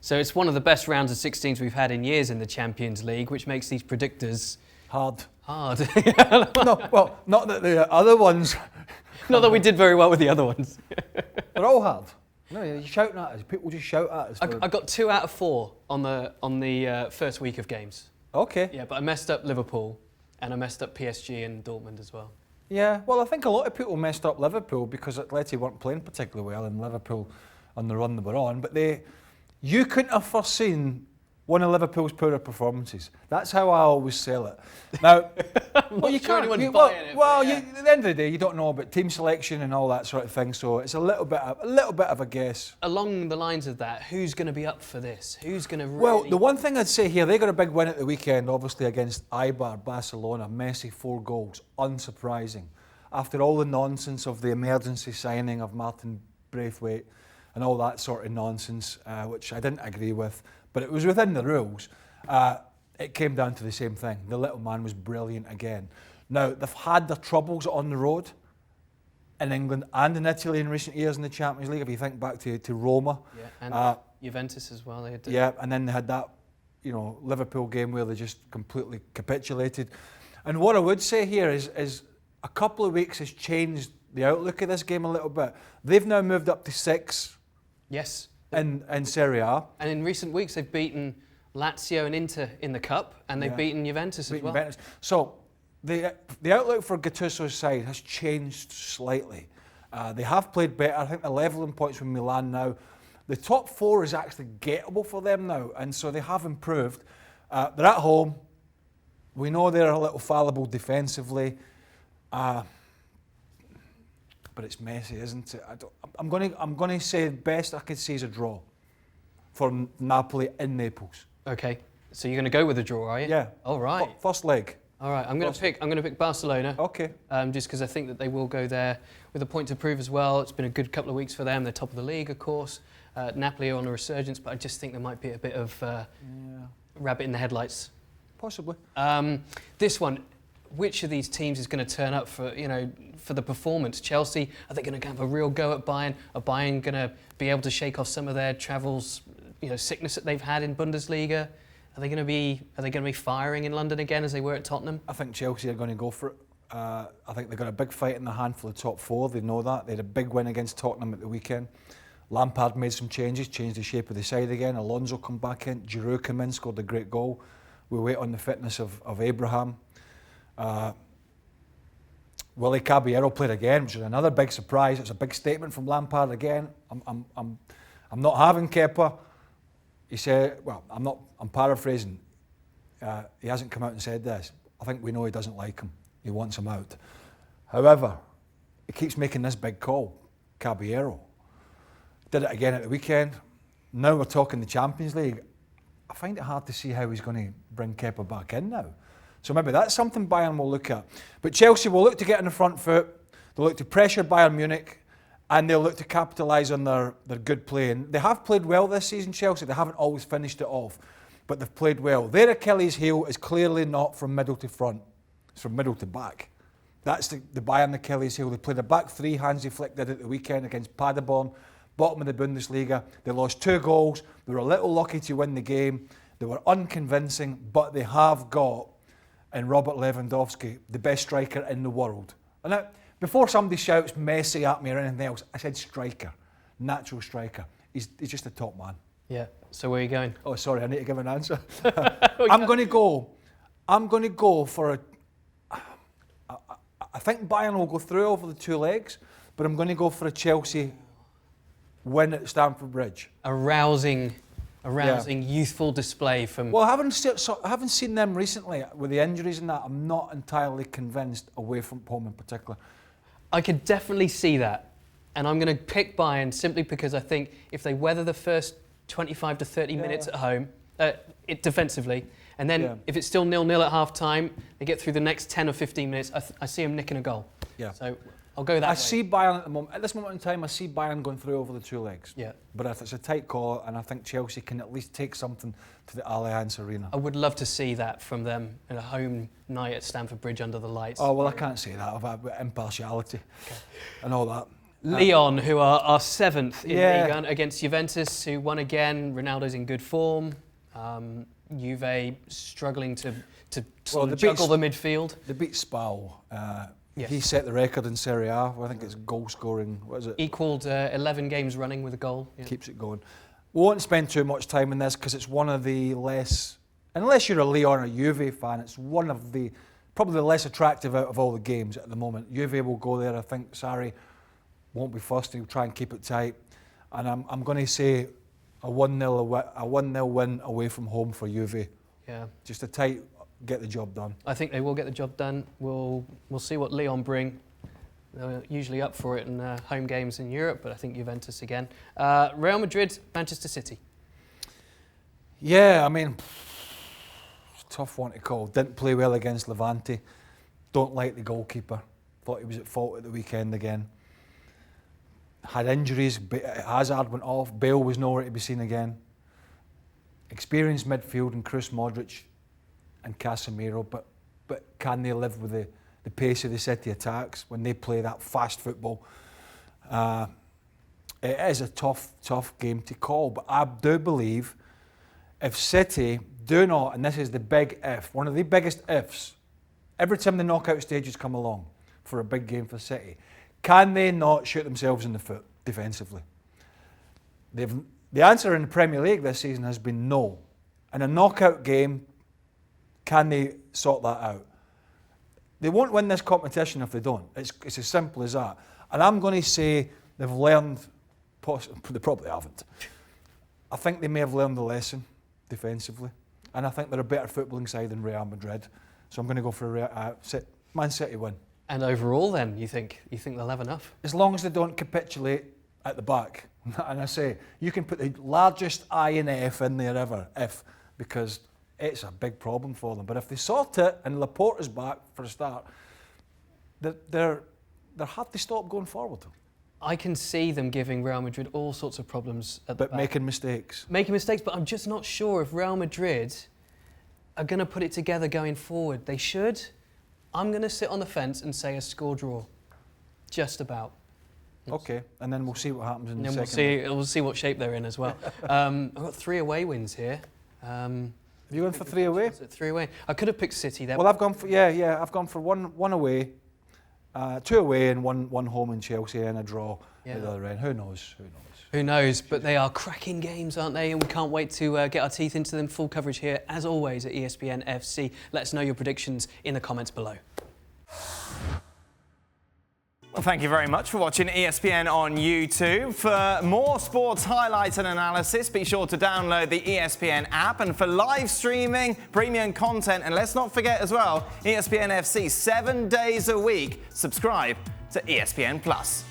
So it's one of the best rounds of 16s we've had in years in the Champions League, which makes these predictors hard. No, well, not that the other ones. Not that we did very well with the other ones. They're all hard. No, you're shouting at us. People just shout at us. I got 2 out of 4 on the first week of games. Okay. Yeah, but I messed up Liverpool and I messed up PSG and Dortmund as well. Yeah, well, I think a lot of people messed up Liverpool because Atleti weren't playing particularly well and Liverpool on the run they were on. But you couldn't have foreseen one of Liverpool's poorer performances. That's how I always sell it. Now, well, you can't. At the end of the day, you don't know about team selection and all that sort of thing. So it's a little bit of a guess. Along the lines of that, who's going to be up for this? Who's going to really... Well, the one thing I'd say here, they got a big win at the weekend, obviously against Eibar, Barcelona. Messi 4 goals, unsurprising. After all the nonsense of the emergency signing of Martin Braithwaite and all that sort of nonsense, which I didn't agree with. But it was within the rules. It came down to the same thing. The little man was brilliant again. Now, they've had their troubles on the road in England and in Italy in recent years in the Champions League. If you think back to Roma. Yeah, and Juventus as well. They had and then they had that, Liverpool game where they just completely capitulated. And what I would say here is a couple of weeks has changed the outlook of this game a little bit. They've now moved up to 6. Yes. In Serie A. And in recent weeks, they've beaten Lazio and Inter in the Cup, and they've beaten Juventus as well. Juventus. So the outlook for Gattuso's side has changed slightly. They have played better. I think they're levelling points with Milan now. The top 4 is actually gettable for them now, and so they have improved. They're at home. We know they're a little fallible defensively. But it's messy, isn't it? I'm going to say the best I could say is a draw for Napoli in Naples. Okay, so you're going to go with a draw, are you? Yeah. All right. First leg. All right. I'm going to pick Barcelona. Okay. Just because I think that they will go there with a point to prove as well. It's been a good couple of weeks for them. They're top of the league, of course. Napoli are on a resurgence, but I just think there might be a bit of rabbit in the headlights. Possibly. This one. Which of these teams is going to turn up for the performance? Chelsea, are they going to have a real go at Bayern? Are Bayern going to be able to shake off some of their travels, sickness that they've had in Bundesliga? Are they going to be firing in London again as they were at Tottenham? I think Chelsea are going to go for it. I think they've got a big fight in the hand for the top 4. They know that. They had a big win against Tottenham at the weekend. Lampard made some changes, changed the shape of the side again. Alonso come back in. Giroud came in, scored a great goal. We wait on the fitness of Abraham. Willie Caballero played again, which is another big surprise. It's a big statement from Lampard again. I'm not having Kepa. He said, well, I'm paraphrasing. He hasn't come out and said this. I think we know he doesn't like him. He wants him out. However, he keeps making this big call. Caballero did it again at the weekend. Now we're talking the Champions League. I find it hard to see how he's going to bring Kepa back in now. So maybe that's something Bayern will look at. But Chelsea will look to get on the front foot. They'll look to pressure Bayern Munich, and they'll look to capitalise on their good play. And they have played well this season, Chelsea. They haven't always finished it off, but they've played well. Their Achilles heel is clearly not from middle to front. It's from middle to back. That's the Bayern Achilles heel. They played a back 3, Hansi Flick did at the weekend against Paderborn, bottom of the Bundesliga. They lost 2 goals. They were a little lucky to win the game. They were unconvincing, but they have got and Robert Lewandowski, the best striker in the world. And now, before somebody shouts Messi at me or anything else, I said striker, natural striker. He's just a top man. Yeah. So where are you going? Oh, sorry, I need to give an answer. I'm going to go for a. I think Bayern will go through over the 2 legs, but I'm going to go for a Chelsea win at Stamford Bridge. A rousing youthful display from... Well, I haven't seen them recently with the injuries and that. I'm not entirely convinced away from home in particular. I could definitely see that. And I'm going to pick Bayern simply because I think if they weather the first 25 to 30 minutes at home, defensively, and then if it's still 0-0 at half-time, they get through the next 10 or 15 minutes, I see them nicking a goal. Yeah. So I'll go that way. I see Bayern at the moment. At this moment in time, I see Bayern going through over the 2 legs. Yeah. But if it's a tight call, and I think Chelsea can at least take something to the Allianz Arena. I would love to see that from them in a home night at Stamford Bridge under the lights. Oh, well, I can't say that about impartiality and all that. Lyon, who are 7th in Ligue 1 against Juventus, who won again. Ronaldo's in good form. Juve struggling to juggle the midfield. They beat Spal. Yes. He set the record in Serie A. I think it's goal scoring. What is it? Equalled 11 games running with a goal. Yeah. Keeps it going. We won't spend too much time on this because it's one of the less, unless you're a Lyon or Juve fan, it's one of the probably the less attractive out of all the games at the moment. Juve will go there. I think Sarri won't be fussed. He'll try and keep it tight. And I'm going to say a 1-0 win away from home for Juve. Yeah. Just a tight, get the job done. I think they will get the job done. We'll see what Lyon bring. They're usually up for it in home games in Europe, but I think Juventus again. Real Madrid, Manchester City. Yeah, I mean, tough one to call. Didn't play well against Levante. Don't like the goalkeeper. Thought he was at fault at the weekend again. Had injuries. Hazard went off. Bale was nowhere to be seen again. Experienced midfield and Kroos, Modric and Casemiro, but can they live with the pace of the City attacks when they play that fast football? It is a tough game to call, but I do believe if City do not, and this is the big if, one of the biggest ifs, every time the knockout stages come along for a big game for City, can they not shoot themselves in the foot defensively? The answer in the Premier League this season has been no. In a knockout game, can they sort that out? They won't win this competition if they don't. It's as simple as that. And I'm going to say they've learned, they probably haven't. I think they may have learned the lesson defensively. And I think they're a better footballing side than Real Madrid. So I'm going to go for Man City win. And overall then, you think they'll have enough? As long as they don't capitulate at the back. And I say, you can put the largest I and F in there ever, because it's a big problem for them. But if they sort it and Laporte is back for a start, they're hard to stop going forward. I can see them giving Real Madrid all sorts of problems at the back. But making mistakes. Making mistakes, but I'm just not sure if Real Madrid are going to put it together going forward. They should. I'm going to sit on the fence and say a score draw. Just about. Okay, and then we'll see what happens in the second. We'll see what shape they're in as well. I've got 3 away wins here. Have you gone for 3 away? 3 away. I could have picked City there. Well, I've gone for I've gone for one away, 2 away, and one home in Chelsea, and a draw at the other end. Who knows? Who knows? But they are cracking games, aren't they? And we can't wait to get our teeth into them. Full coverage here, as always, at ESPN FC. Let us know your predictions in the comments below. Well, thank you very much for watching ESPN on YouTube. For more sports highlights and analysis, be sure to download the ESPN app. And for live streaming, premium content, and let's not forget as well, ESPN FC 7 days a week. Subscribe to ESPN Plus.